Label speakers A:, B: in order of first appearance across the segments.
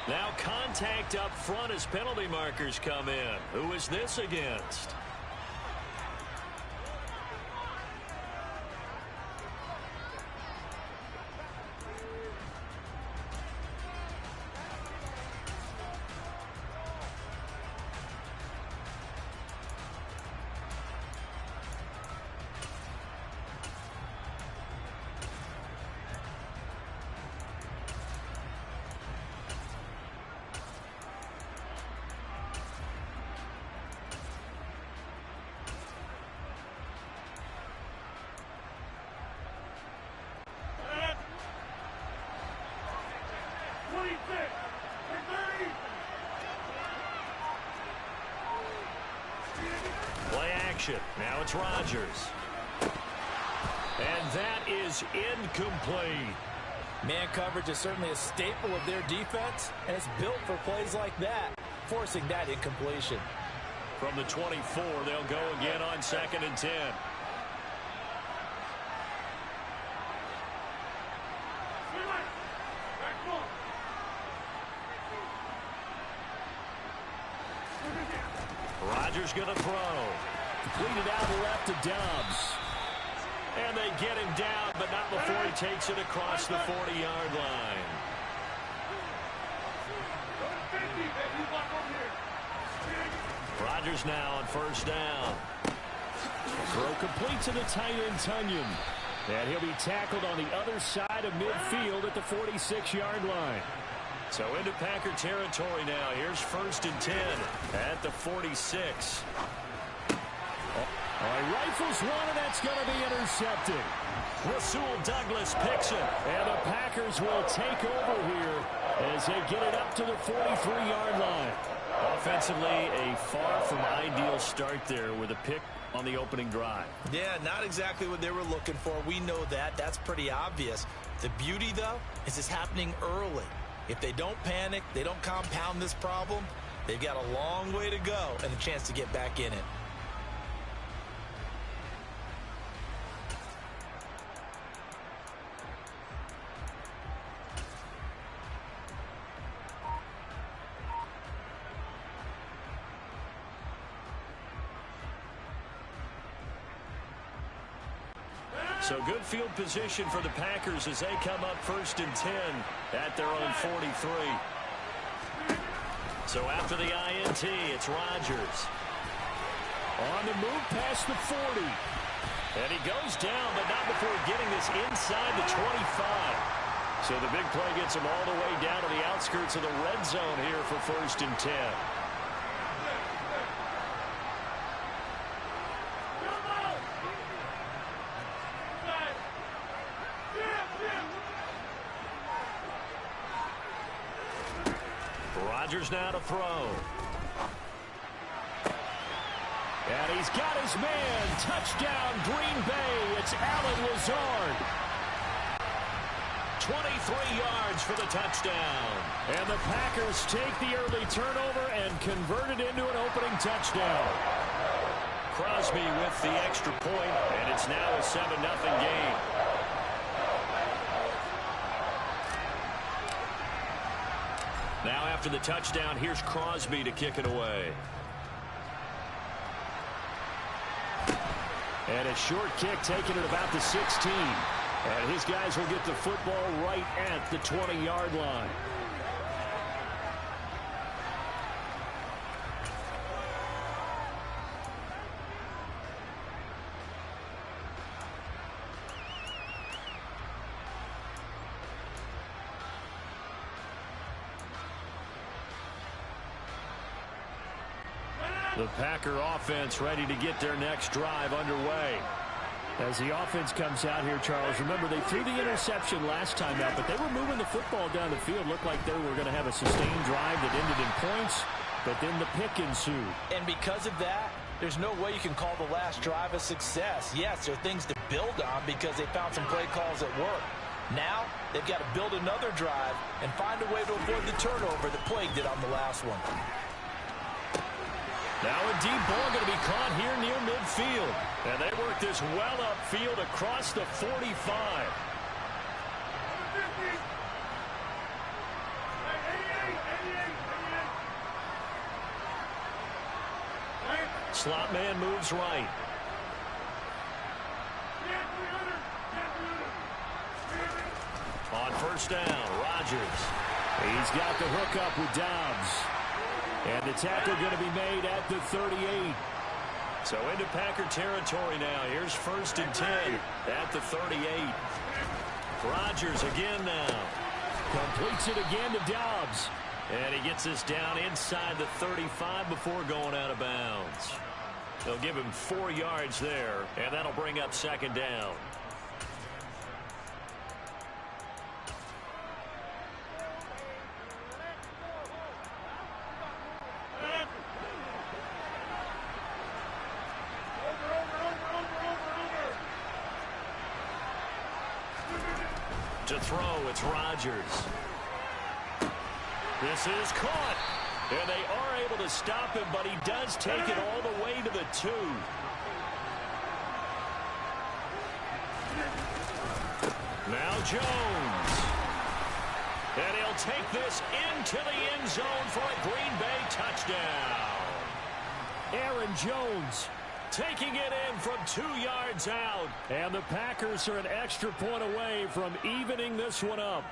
A: Now contact up front as penalty markers come in. Who is this against? Play action. Now it's Rodgers. And that is incomplete.
B: Man coverage is certainly a staple of their defense, and it's built for plays like that, forcing that incompletion.
A: From the 24, they'll go again on 2nd and 10. Rodgers going to throw. Completed out left to Dobbs. And they get him down, but not before he takes it across the 40-yard line. Rodgers now on 1st down. Throw complete to the tight end, Tunyon. And he'll be tackled on the other side of midfield at the 46-yard line. So into Packer territory now. Here's 1st and 10 at the 46. All right, rifles one, and that's going to be intercepted. Rasul Douglas picks it, and the Packers will take over here as they get it up to the 43-yard line. Offensively, a far from ideal start there with a pick on the opening drive.
B: Yeah, not exactly what they were looking for. We know that. That's pretty obvious. The beauty, though, is it's happening early. If they don't panic, they don't compound this problem, they've got a long way to go and a chance to get back in it.
A: So good field position for the Packers as they come up 1st and 10 at their own 43. So after the INT, it's Rodgers. On the move past the 40. And he goes down, but not before getting this inside the 25. So the big play gets him all the way down to the outskirts of the red zone here for 1st and 10. Rodgers now to throw. And he's got his man. Touchdown, Green Bay. It's Allen Lazard. 23 yards for the touchdown. And the Packers take the early turnover and convert it into an opening touchdown. Crosby with the extra point, and it's now a 7-0 game. Now after the touchdown, here's Crosby to kick it away. And a short kick taken at about the 16. And his guys will get the football right at the 20-yard line. The Packer offense ready to get their next drive underway. As the offense comes out here, Charles, remember they threw the interception last time out, but they were moving the football down the field. Looked like they were going to have a sustained drive that ended in points, but then the pick ensued.
B: And because of that, there's no way you can call the last drive a success. Yes, there are things to build on because they found some play calls that work. Now, they've got to build another drive and find a way to avoid the turnover that plagued it on the last one.
A: Now a deep ball going to be caught here near midfield. And they work this well upfield across the 45. slot man moves right. On first down, Rodgers. He's got the hook up with Dobbs. And the tackle going to be made at the 38. So into Packer territory now. Here's 1st and 10 at the 38. Rodgers again now. Completes it again to Dobbs. And he gets this down inside the 35 before going out of bounds. They'll give him 4 yards there, and that'll bring up 2nd down. To throw, it's Rodgers. This is caught. And they are able to stop him, but he does take it all the way to the 2. Now Jones. And he'll take this into the end zone for a Green Bay touchdown. Aaron Jones taking it in from 2 yards out. And the Packers are an extra point away from evening this one up.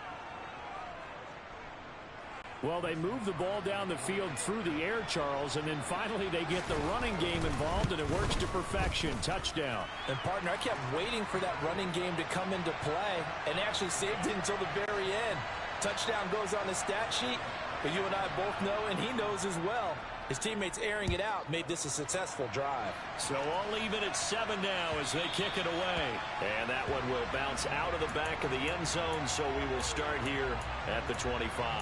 A: Well, they move the ball down the field through the air, Charles, and then finally they get the running game involved, and it works to perfection. Touchdown.
B: And, partner, I kept waiting for that running game to come into play and actually saved it until the very end. Touchdown goes on the stat sheet, but you and I both know, and he knows as well, his teammates airing it out made this a successful drive.
A: So all even at 7 now as they kick it away. And that one will bounce out of the back of the end zone, so we will start here at the 25.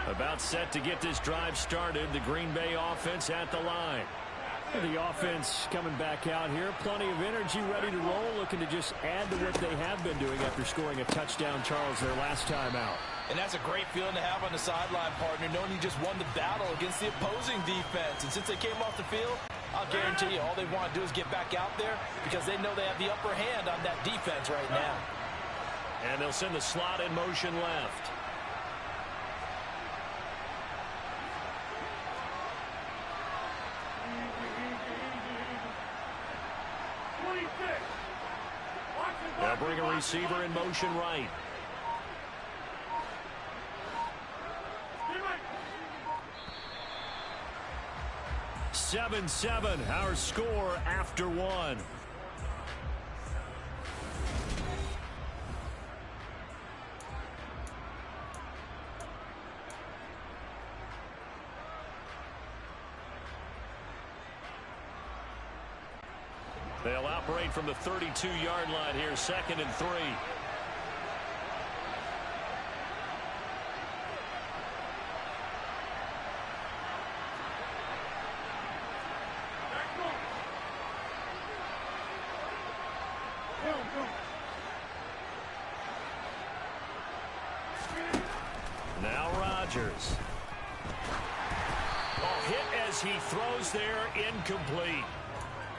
A: About set to get this drive started. The Green Bay offense at the line. The offense coming back out here. Plenty of energy, ready to roll. Looking to just add to what they have been doing after scoring a touchdown, Charles, their last time out.
B: And that's a great feeling to have on the sideline, partner, knowing you just won the battle against the opposing defense. And since they came off the field, I'll guarantee you all they want to do is get back out there because they know they have the upper hand on that defense right now.
A: And they'll send the slot in motion left. They'll bring a receiver in motion right. Seven, our score after 1. They'll operate from the 32-yard line here, 2nd and 3. Now Rodgers. Hit as he throws there, incomplete.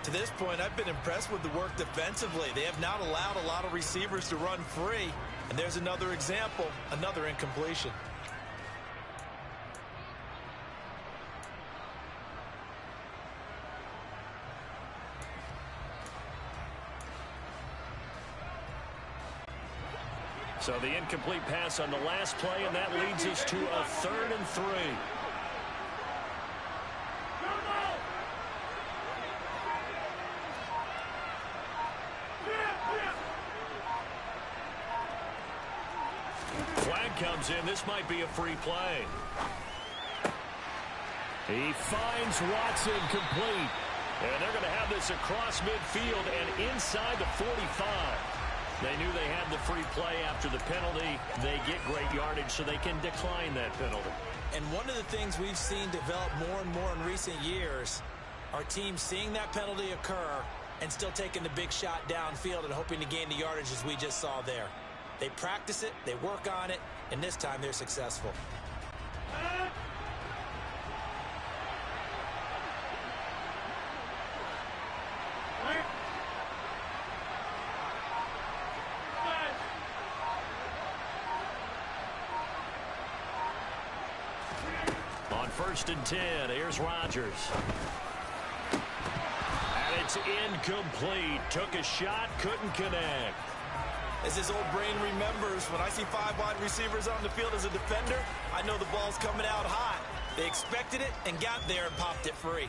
B: To this point, I've been impressed with the work defensively. They have not allowed a lot of receivers to run free. And there's another example, another incompletion.
A: So the incomplete pass on the last play, and that leads us to a 3rd and 3. Flag comes in. This might be a free play. He finds Watson complete. And they're going to have this across midfield and inside the 45. They knew they had the free play after the penalty. They get great yardage, so they can decline that penalty.
B: And one of the things we've seen develop more and more in recent years are teams seeing that penalty occur and still taking the big shot downfield and hoping to gain the yardage as we just saw there. They practice it, they work on it, and this time they're successful.
A: On 1st and 10, here's Rodgers. And it's incomplete. Took a shot, couldn't connect.
B: As his old brain remembers, when I see 5 wide receivers on the field as a defender, I know the ball's coming out hot. They expected it and got there and popped it free.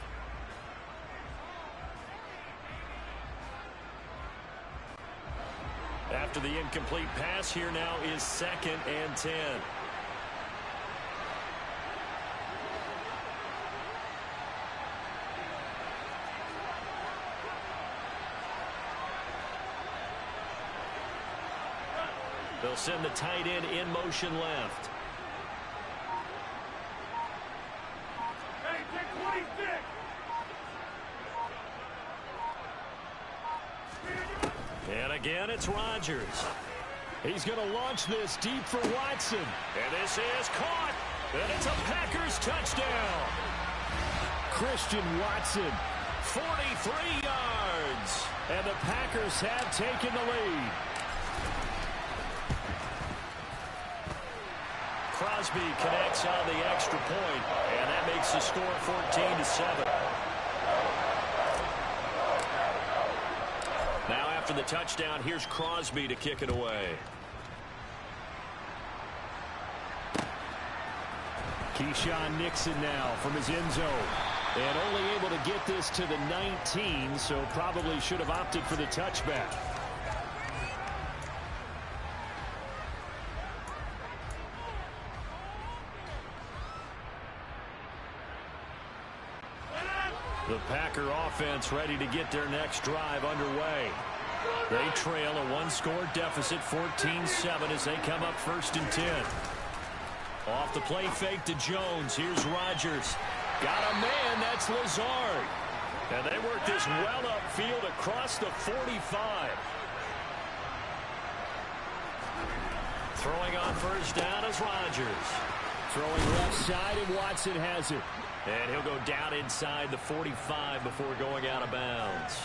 A: After the incomplete pass, here now is 2nd and 10. They'll send the tight end in motion left.
C: Hey, take 26.
A: And again, it's Rodgers. He's going to launch this deep for Watson. And this is caught. And it's a Packers touchdown. Christian Watson, 43 yards. And the Packers have taken the lead. Crosby connects on the extra point, and that makes the score 14-7. Now after the touchdown, here's Crosby to kick it away. Keyshawn Nixon now from his end zone. And only able to get this to the 19, so probably should have opted for the touchback. The Packer offense ready to get their next drive underway. They trail a one-score deficit, 14-7, as they come up 1st and 10. Off the play fake to Jones. Here's Rodgers. Got a man. That's Lazard. And they work this well upfield across the 45. Throwing on 1st down is Rodgers. Throwing left side, and Watson has it. And he'll go down inside the 45 before going out of bounds.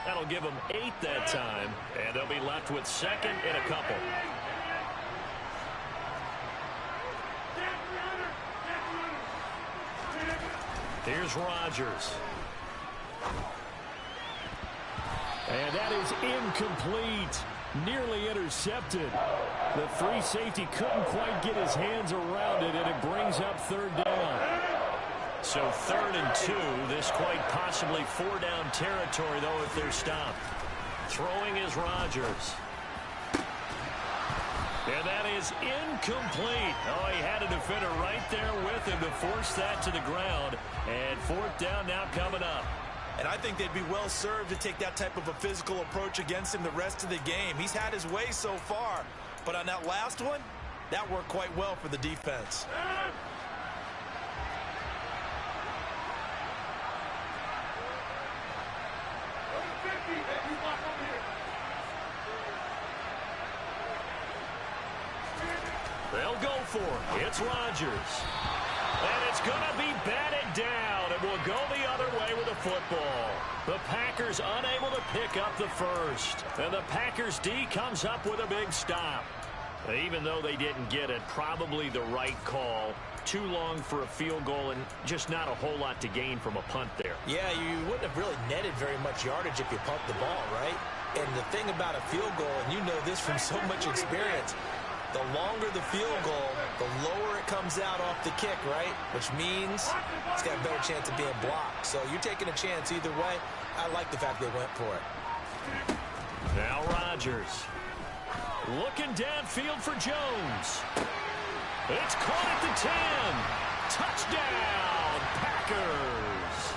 A: That'll give them 8 that time, and they'll be left with 2nd and a couple. Here's Rodgers. And that is incomplete. Nearly intercepted. The free safety couldn't quite get his hands around it, and it brings up 3rd down. So 3rd and 2, this quite possibly 4-down territory, though, if they're stopped. Throwing is Rodgers. And that is incomplete. Oh, he had a defender right there with him to force that to the ground. And 4th down now coming up.
B: And I think they'd be well served to take that type of a physical approach against him the rest of the game. He's had his way so far. But on that last one, that worked quite well for the defense.
A: They'll go for it. It's Rodgers. And it's going to be batted down. It will go the other way with the football. The Packers unable to pick up the first. And the Packers D comes up with a big stop. Even though they didn't get it, probably the right call. Too long for a field goal and just not a whole lot to gain from a punt there.
B: Yeah, you wouldn't have really netted very much yardage if you pumped the ball, right? And the thing about a field goal, and you know this from so much experience, the longer the field goal, the lower it comes out off the kick, right? Which means it's got a better chance of being blocked. So you're taking a chance either way. I like the fact they went for it.
A: Now Rodgers. Looking downfield for Jones. It's caught at the 10. Touchdown, Packers.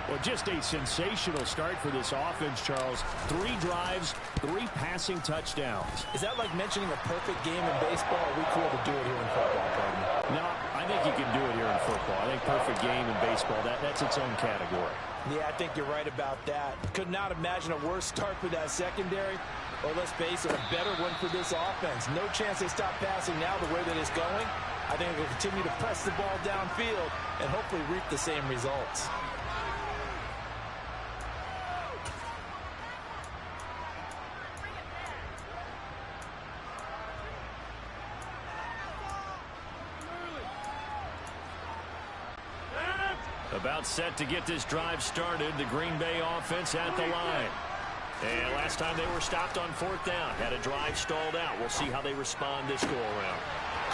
A: Well, just a sensational start for this offense, Charles. 3 drives, 3 passing touchdowns.
B: Is that like mentioning a perfect game in baseball? Are we cool to do it here in football, Cody?
A: No, I I think you can do it here in football. I think perfect game in baseball, that's its own category.
B: Yeah, I think you're right about that. Could not imagine a worse start for that secondary, or let's face it, a better one for this offense. No chance they stop passing now the way that it's going. I think they'll continue to press the ball downfield and hopefully reap the same results.
A: About set to get this drive started. The Green Bay offense at the line. And last time they were stopped on 4th down. Had a drive stalled out. We'll see how they respond this go-around.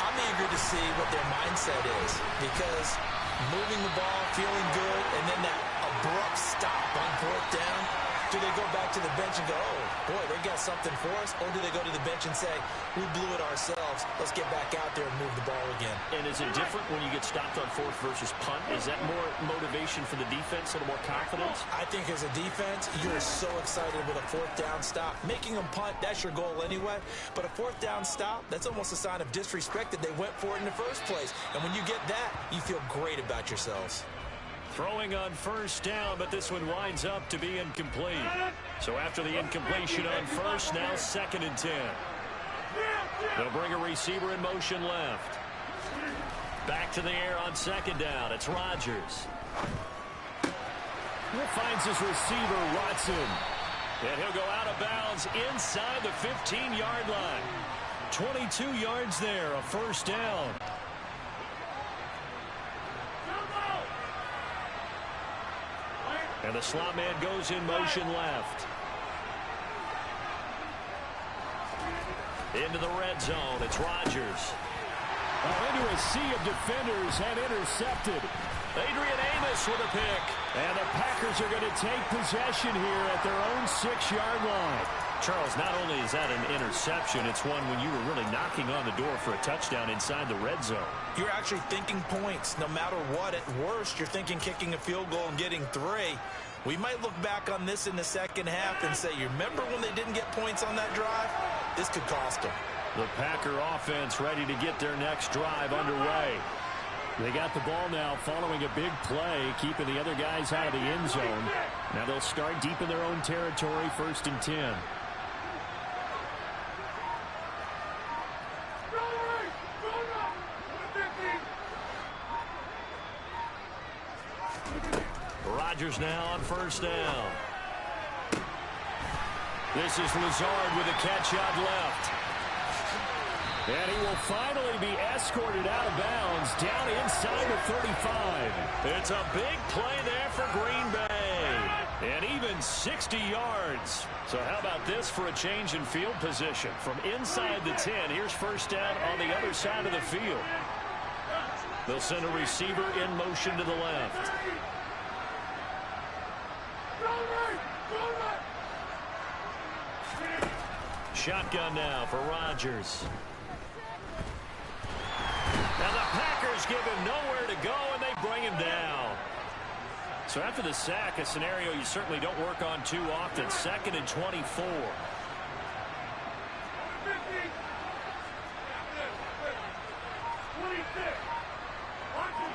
B: I'm eager to see what their mindset is, because moving the ball, feeling good, and then that abrupt stop on 4th down, do they go back to the bench and go, oh, boy, they got something for us? Or do they go to the bench and say, we blew it ourselves, let's get back out there and move the ball again?
A: And is it different when you get stopped on 4th versus punt? Is that more motivation for the defense, a little more confidence?
B: I think as a defense, you're so excited with a 4th down stop. Making them punt, that's your goal anyway. But a 4th down stop, that's almost a sign of disrespect that they went for it in the first place. And when you get that, you feel great about yourselves.
A: Throwing on 1st down, but this one winds up to be incomplete. So after the incompletion on 1st, now 2nd and 10. They'll bring a receiver in motion left. Back to the air on 2nd down. It's Rodgers. He finds his receiver, Watson. And he'll go out of bounds inside the 15-yard line. 22 yards there, a 1st down. And the slot man goes in motion left. Into the red zone. It's Rodgers. Into a sea of defenders and intercepted. Adrian Amos with a pick. And the Packers are going to take possession here at their own 6-yard line. Charles, not only is that an interception, it's one when you were really knocking on the door for a touchdown inside the red zone.
B: You're actually thinking points. No matter what, at worst, you're thinking kicking a field goal and getting 3. We might look back on this in the second half and say, you remember when they didn't get points on that drive? This could cost them.
A: The Packer offense ready to get their next drive underway. They got the ball now following a big play, keeping the other guys out of the end zone. Now they'll start deep in their own territory, 1st and 10. Rodgers now on 1st down. This is Lazard with a catch out left. And he will finally be escorted out of bounds down inside the 35. It's a big play there for Green Bay. And even 60 yards. So how about this for a change in field position? From inside the 10, here's 1st down on the other side of the field. They'll send a receiver in motion to the left. Shotgun now for Rodgers. Now the Packers give him nowhere to go, and they bring him down. So after the sack, a scenario you certainly don't work on too often. 2nd and 24.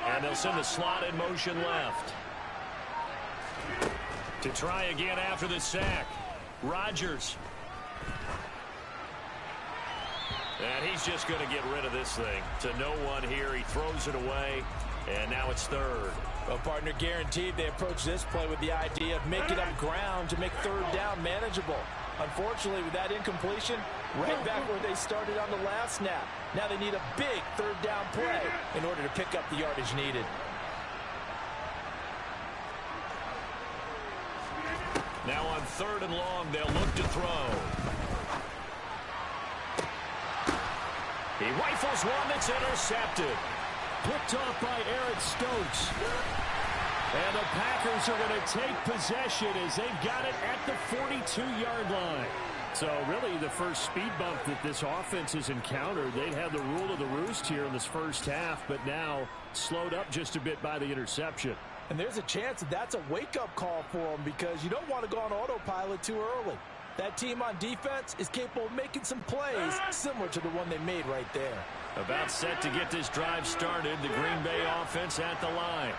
A: And they'll send the slot in motion left. To try again after the sack. Rodgers. And he's just going to get rid of this thing. To no one here. He throws it away. And now it's 3rd.
B: Well, partner, guaranteed they approach this play with the idea of making up ground to make 3rd down manageable. Unfortunately, with that incompletion, right back where they started on the last snap. Now they need a big 3rd down play in order to pick up the yardage needed.
A: Now on 3rd and long, they'll look to throw. He rifles one that's intercepted. Picked off by Eric Stokes. And the Packers are going to take possession as they've got it at the 42-yard line. So really the first speed bump that this offense has encountered. They'd have the rule of the roost here in this first half, but now slowed up just a bit by the interception.
B: And there's a chance that that's a wake-up call for them, because you don't want to go on autopilot too early. That team on defense is capable of making some plays similar to the one they made right there.
A: About set to get this drive started. The Green Bay offense at the line.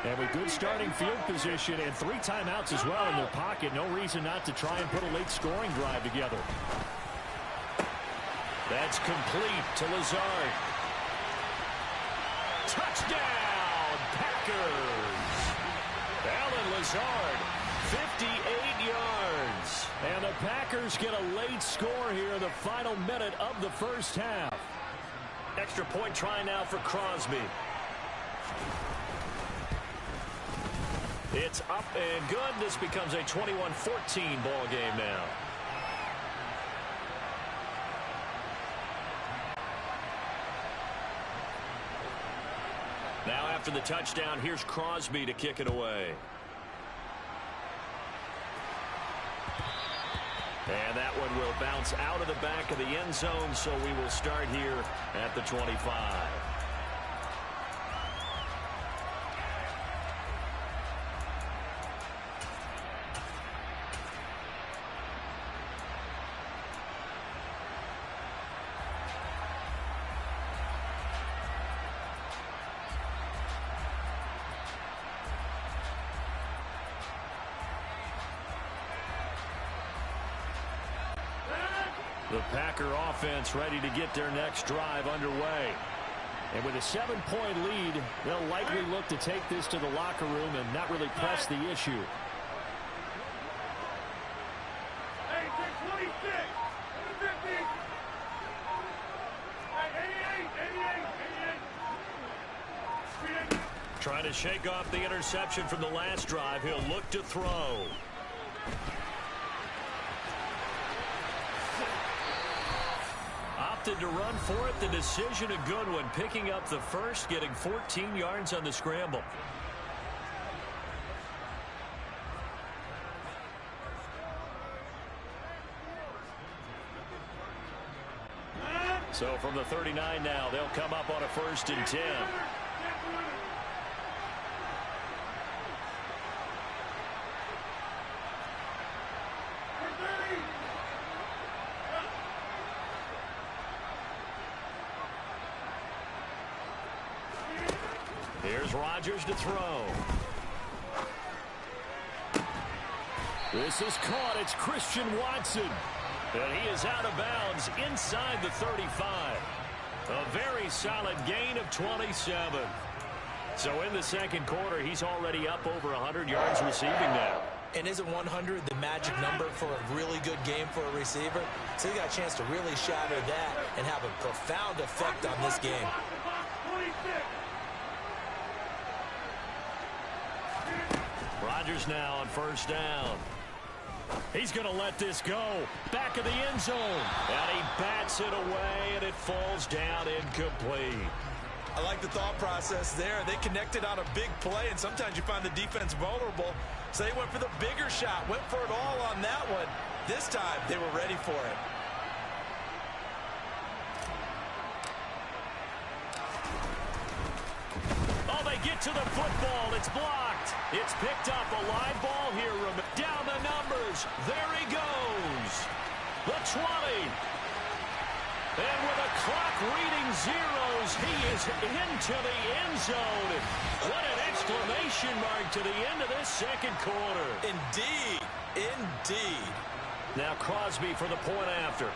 A: And with good starting field position and 3 timeouts as well in their pocket, no reason not to try and put a late scoring drive together. That's complete to Lazard. Touchdown, Packers! Alan Lazard, 58 yards. And the Packers get a late score here in the final minute of the first half. Extra point try now for Crosby. It's up and good. This becomes a 21-14 ball game now. Now after the touchdown, here's Crosby to kick it away. And that one will bounce out of the back of the end zone, so we will start here at the 25. The Packer offense ready to get their next drive underway. And with a 7-point lead, they'll likely look to take this to the locker room and not really press the issue.
C: Hey, take 26. 50. Hey, 88.
A: Trying to shake off the interception from the last drive. He'll look to throw. Opted to run for it. The decision a good one. Picking up the first, getting 14 yards on the scramble. So from the 39 now, they'll come up on a 1st and 10. Here's Rodgers to throw. This is caught. It's Christian Watson. And he is out of bounds inside the 35. A very solid gain of 27. So in the second quarter, he's already up over 100 yards receiving now.
B: And isn't 100 the magic number for a really good game for a receiver? So he got a chance to really shatter that and have a profound effect on this game.
A: Rodgers now on 1st down. He's going to let this go. Back of the end zone. And he bats it away, and it falls down incomplete.
B: I like the thought process there. They connected on a big play, and sometimes you find the defense vulnerable. So they went for the bigger shot, went for it all on that one. This time, they were ready for it.
A: Oh, they get to the football. It's blocked. It's picked up. A live ball here. Down the numbers. There he goes. The 20. And with a clock reading zeros, he is into the end zone. What an exclamation mark to the end of this second quarter.
B: Indeed. Indeed.
A: Now Crosby for the point after.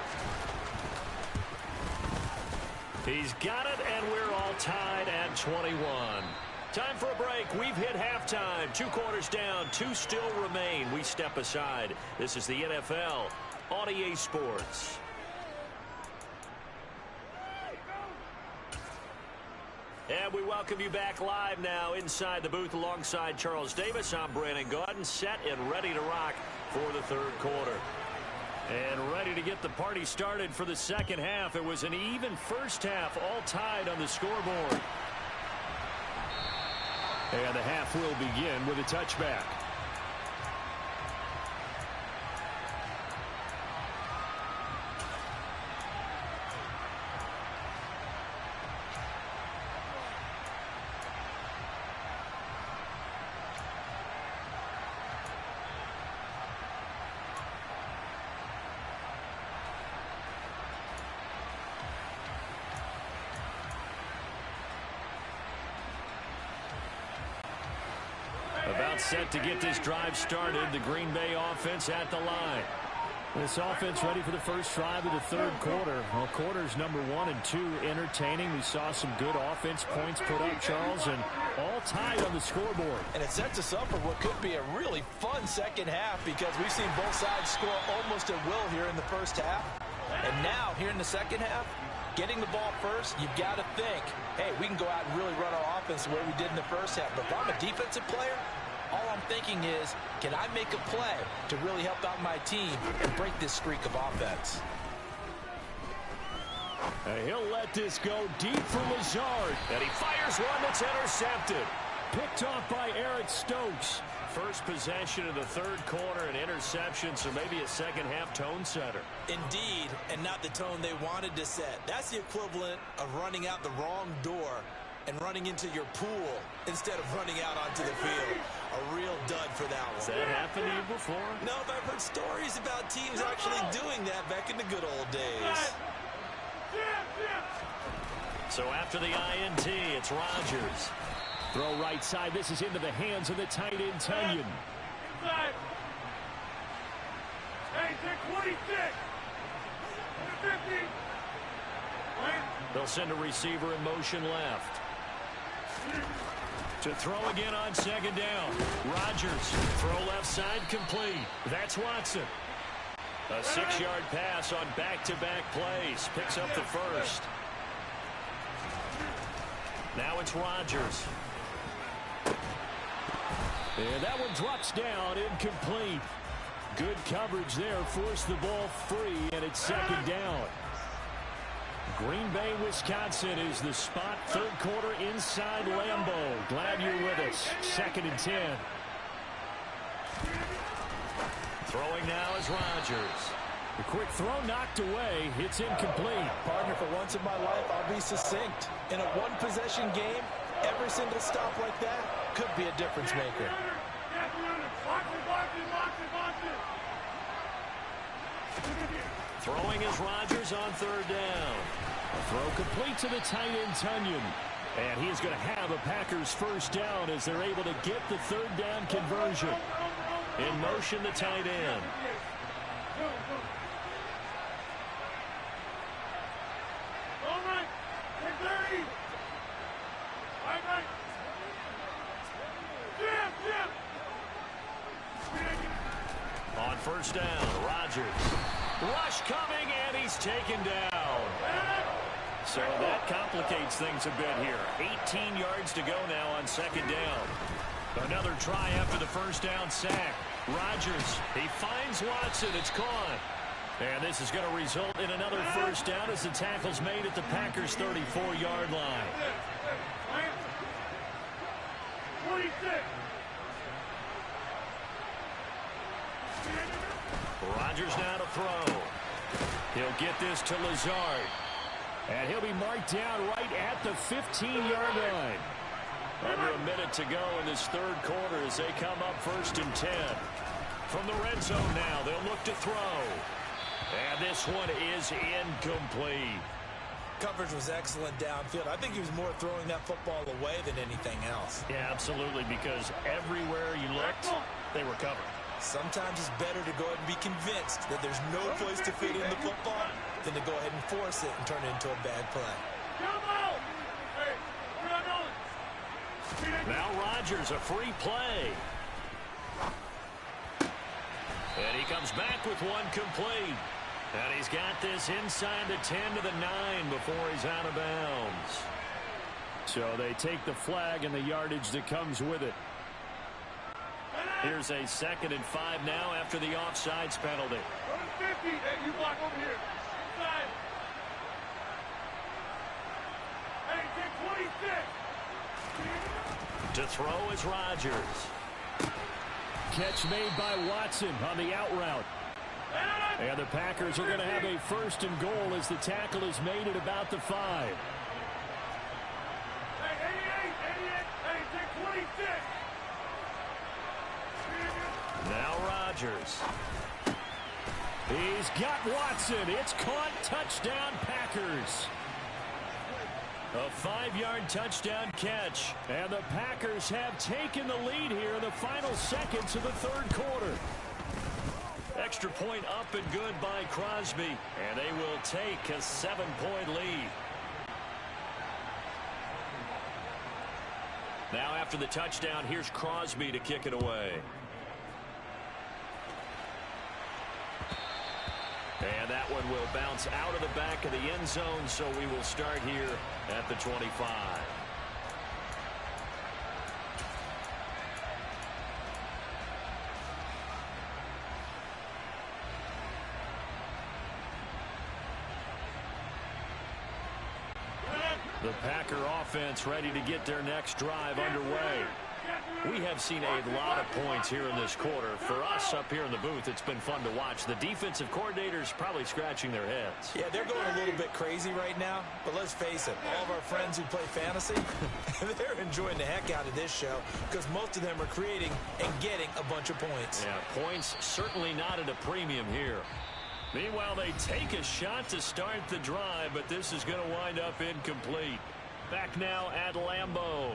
A: He's got it, and we're all tied at 21. Time for a break. We've hit halftime. 2 quarters down. 2 still remain. We step aside. This is the NFL on EA Sports. And we welcome you back live now inside the booth alongside Charles Davis. I'm Brandon Gaudin, set and ready to rock for the third quarter. And ready to get the party started for the second half. It was an even first half, all tied on the scoreboard. And the half will begin with a touchback. About set to get this drive started. The Green Bay offense at the line. This offense ready for the first drive of the third quarter. Well, quarters number 1 and 2 entertaining. We saw some good offense points put up, Charles, and all tied on the scoreboard.
B: And it sets us up for what could be a really fun second half because we've seen both sides score almost at will here in the first half. And now, here in the second half, getting the ball first, you've got to think, hey, we can go out and really run our offense the way we did in the first half. But if I'm a defensive player, all I'm thinking is, can I make a play to really help out my team and break this streak of offense?
A: He'll let this go deep for Lazard. And he fires one that's intercepted. Picked off by Eric Stokes. First possession of the third quarter, an interception, so maybe a second-half tone setter.
B: Indeed, and not the tone they wanted to set. That's the equivalent of running out the wrong door and running into your pool instead of running out onto the field. A real dud for that one.
A: Has that happened to you before?
B: No, but I've heard stories about teams actually doing that back in the good old days.
A: So after the INT, it's Rodgers. Throw right side. This is into the hands of the tight end, Tunyon.
C: Inside. Hey, take 26. 50.
A: They'll send a receiver in motion left. To throw again on second down. Rodgers, throw left side, complete. That's Watson. A 6-yard pass on back-to-back plays. Picks up the first. Now it's Rodgers. And that one drops down, incomplete. Good coverage there, forced the ball free, and it's second down. Green Bay, Wisconsin is the spot. Third quarter inside Lambeau. Glad you're with us. 2nd and 10. Throwing now is Rodgers. The quick throw knocked away. It's incomplete.
B: Partner, for once in my life, I'll be succinct. In a one-possession game, every single stop like that could be a difference maker.
A: Throwing is Rodgers on third down. A throw complete to the tight end, Tunyon. And he is going to have a Packers first down as they're able to get the third down conversion. In motion, the tight end.
C: All right. 30.
A: On first down, Rodgers. Rush coming, and he's taken down. So that complicates things a bit here. 18 yards to go now on second down. Another try after the first down sack. Rodgers, he finds Watson. It's caught. And this is going to result in another first down as the tackle's made at the Packers' 34-yard line.
C: 26.
A: Rodgers now to throw. He'll get this to Lazard. And he'll be marked down right at the 15-yard line. Under a minute to go in this third quarter as they come up 1st and 10. From the red zone now, they'll look to throw. And this one is incomplete.
B: Coverage was excellent downfield. I think he was more throwing that football away than anything else.
A: Yeah, absolutely, because everywhere you looked, they were covered.
B: Sometimes it's better to go ahead and be convinced that there's no place to fit in the football than to go ahead and force it and turn it into a bad play.
A: Now Rodgers, a free play. And he comes back with one complete. And he's got this inside the 10 to the 9 before he's out of bounds. So they take the flag and the yardage that comes with it. Here's a 2nd and 5 now after the offsides penalty.
C: 50. Hey, you block over here. Inside. Hey, take 26.
A: To throw is Rodgers. Catch made by Watson on the out route. And the Packers are going to have a 1st and goal as the tackle is made at about the 5.
C: Hey, 88. Hey, take 26.
A: Now Rodgers. He's got Watson. It's caught. Touchdown, Packers. A 5-yard touchdown catch. And the Packers have taken the lead here in the final seconds of the third quarter. Extra point up and good by Crosby. And they will take a 7-point lead. Now after the touchdown, here's Crosby to kick it away. And that one will bounce out of the back of the end zone, so we will start here at the 25. The Packer offense ready to get their next drive underway. We have seen a lot of points here in this quarter. For us up here in the booth, it's been fun to watch. The defensive coordinators probably scratching their heads.
B: Yeah, they're going a little bit crazy right now. But let's face it, all of our friends who play fantasy, they're enjoying the heck out of this show because most of them are creating and getting a bunch of points.
A: Yeah, points certainly not at a premium here. Meanwhile, they take a shot to start the drive, but this is going to wind up incomplete. Back now at Lambeau.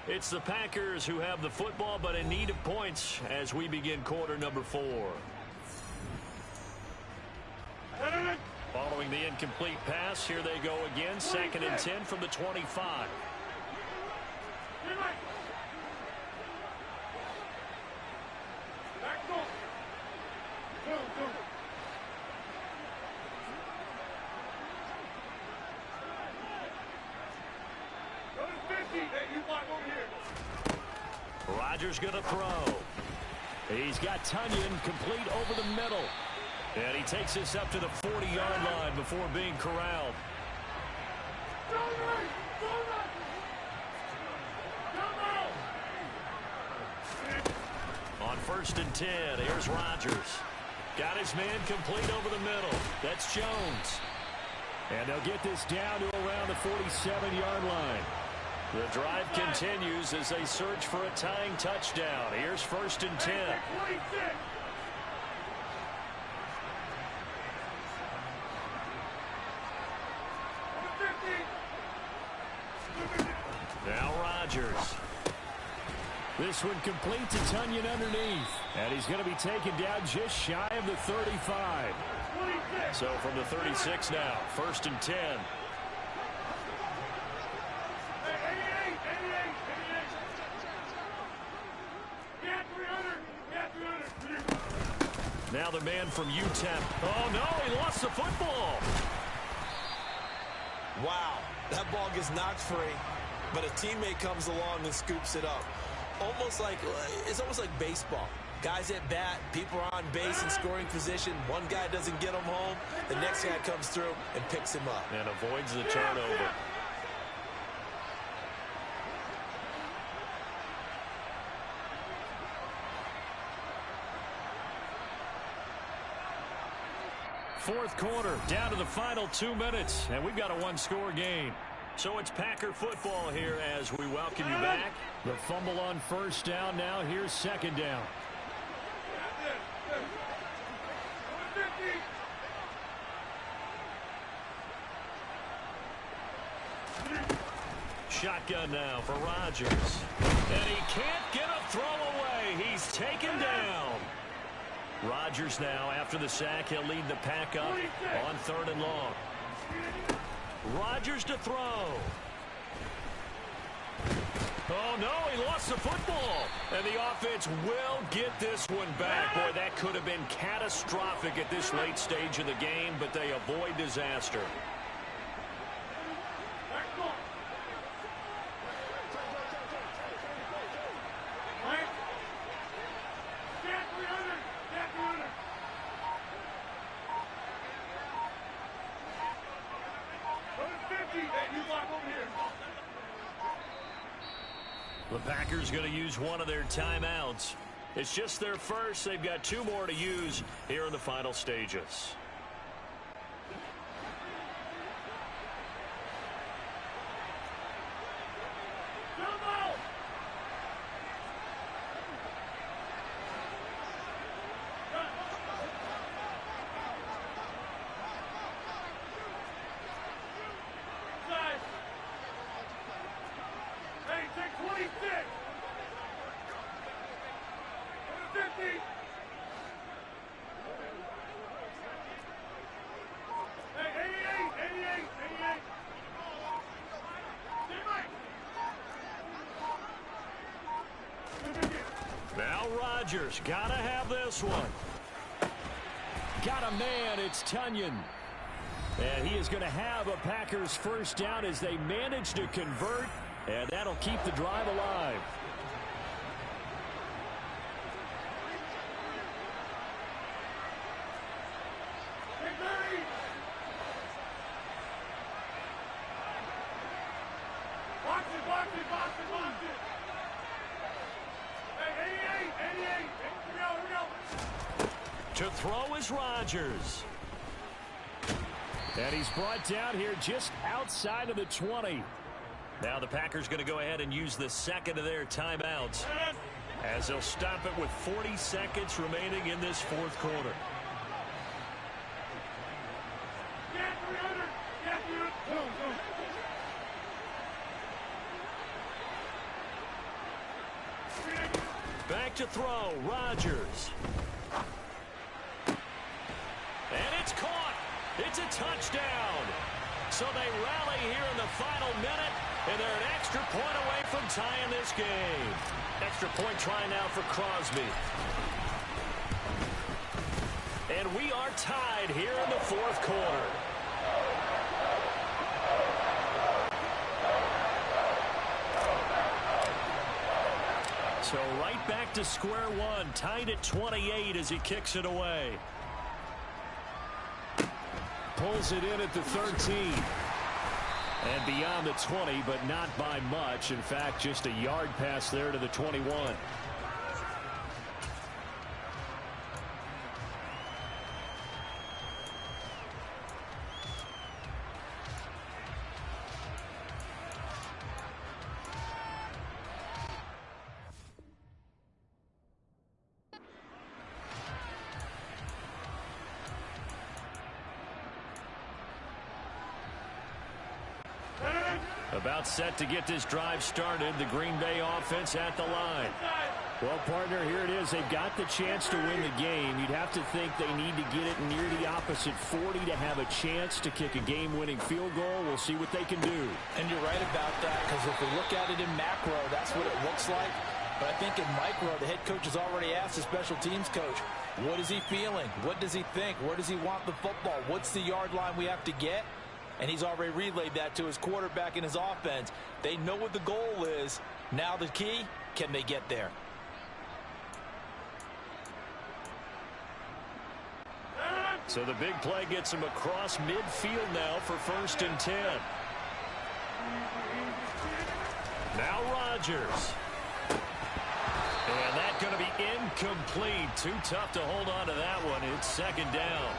A: It's the Packers who have the football, but in need of points as we begin quarter number 4. Following the incomplete pass, here they go again. 2nd and 10 from the 25. Rodgers going to throw. He's got Tunyon complete over the middle. And he takes this up to the 40-yard line before being corralled. On 1st and 10, here's Rodgers. Got his man complete over the middle. That's Jones. And they'll get this down to around the 47-yard line. The drive continues as they search for a tying touchdown. Here's 1st and 10. Now Rodgers. This one complete to Tunyon underneath. And he's going to be taken down just shy of the 35. So from the 36 now, 1st and 10. Now the man from UTEP. Oh, no, he lost the football.
B: Wow, that ball gets knocked free, but a teammate comes along and scoops it up. It's almost like baseball. Guys at bat, people are on base in scoring position. One guy doesn't get him home. The next guy comes through and picks him up.
A: And avoids the turnover. Fourth quarter, down to the final 2 minutes, and we've got a one-score game. So it's Packer football here as we welcome you back. The fumble on 1st down. Now here's 2nd down. Shotgun now for Rodgers. And he can't get a throw away. He's taken down. Rodgers now, after the sack, he'll lead the pack up on 3rd and long. Rodgers to throw. Oh, no, he lost the football. And the offense will get this one back. Boy, that could have been catastrophic at this late stage of the game, but they avoid disaster. The Packers going to use one of their timeouts. It's just their first. They've got 2 more to use here in the final stages. Now Rodgers, gotta have this one. Got a man, it's Tunyon. And he is going to have a Packers first down as they manage to convert, and that'll keep the drive alive. To throw is Rodgers. And he's brought down here just outside of the 20. Now the Packers going to go ahead and use the second of their timeouts as they'll stop it with 40 seconds remaining in this fourth quarter. Back to throw, Rodgers. And it's caught. It's a touchdown. So they rally here in the final minute, and they're an extra point away from tying this game. Extra point try now for Crosby. And we are tied here in the fourth quarter. So right back to square one, tied at 28 as he kicks it away. Pulls it in at the 13. And beyond the 20, but not by much. In fact, just a yard pass there to the 21. About set to get this drive started. The Green Bay offense at the line. Well, partner, here it is. They've got the chance to win the game. You'd have to think they need to get it near the opposite 40 to have a chance to kick a game-winning field goal. We'll see what they can do.
B: And you're right about that, because if we look at it in macro, that's what it looks like. But I think in micro, the head coach has already asked the special teams coach, what is he feeling? What does he think? Where does he want the football? What's the yard line we have to get? And he's already relayed that to his quarterback and his offense. They know what the goal is. Now the key, can they get there?
A: So the big play gets him across midfield now for 1st and 10. Now Rodgers. And that's going to be incomplete. Too tough to hold on to that one. It's 2nd down.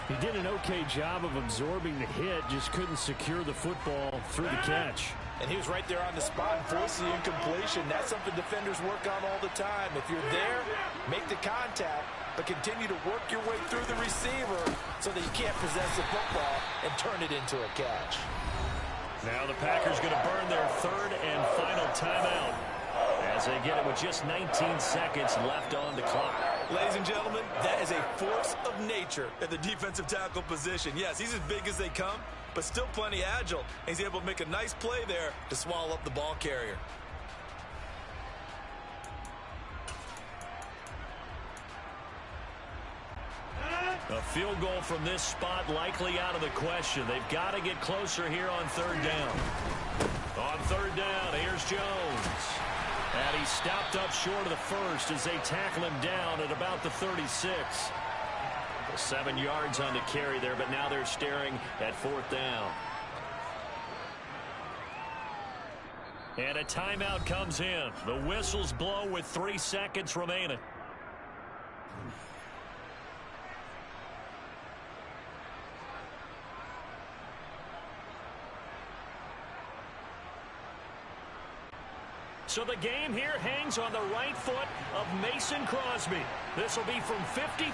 D: He did an okay job of absorbing the hit, just couldn't secure the football through the catch.
B: And he was right there on the spot and forced the incompletion. That's something defenders work on all the time. If you're there, make the contact, but continue to work your way through the receiver so that you can't possess the football and turn it into a catch.
A: Now the Packers going to burn their 3rd and final timeout as they get it with just 19 seconds left on the clock.
E: Ladies and gentlemen, that is a force of nature at the defensive tackle position. Yes, he's as big as they come, but still plenty agile. He's able to make a nice play there to swallow up the ball carrier.
A: A field goal from this spot likely out of the question. They've got to get closer here on 3rd down. On 3rd down, here's Jones. And he stopped up short of the first as they tackle him down at about the 36. 7 yards on the carry there, but now they're staring at 4th down. And a timeout comes in. The whistles blow with 3 seconds remaining. So the game here hangs on the right foot of Mason Crosby. This will be from 53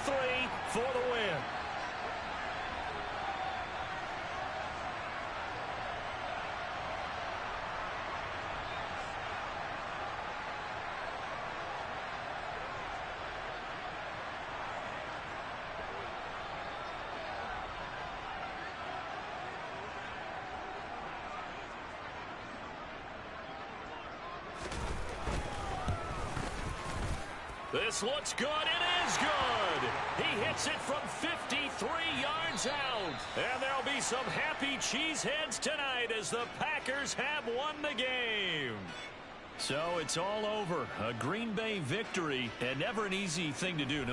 A: for the win. This looks good. It is good. He hits it from 53 yards out. And there'll be some happy cheeseheads tonight as the Packers have won the game. So it's all over. A Green Bay victory, and never an easy thing to do. No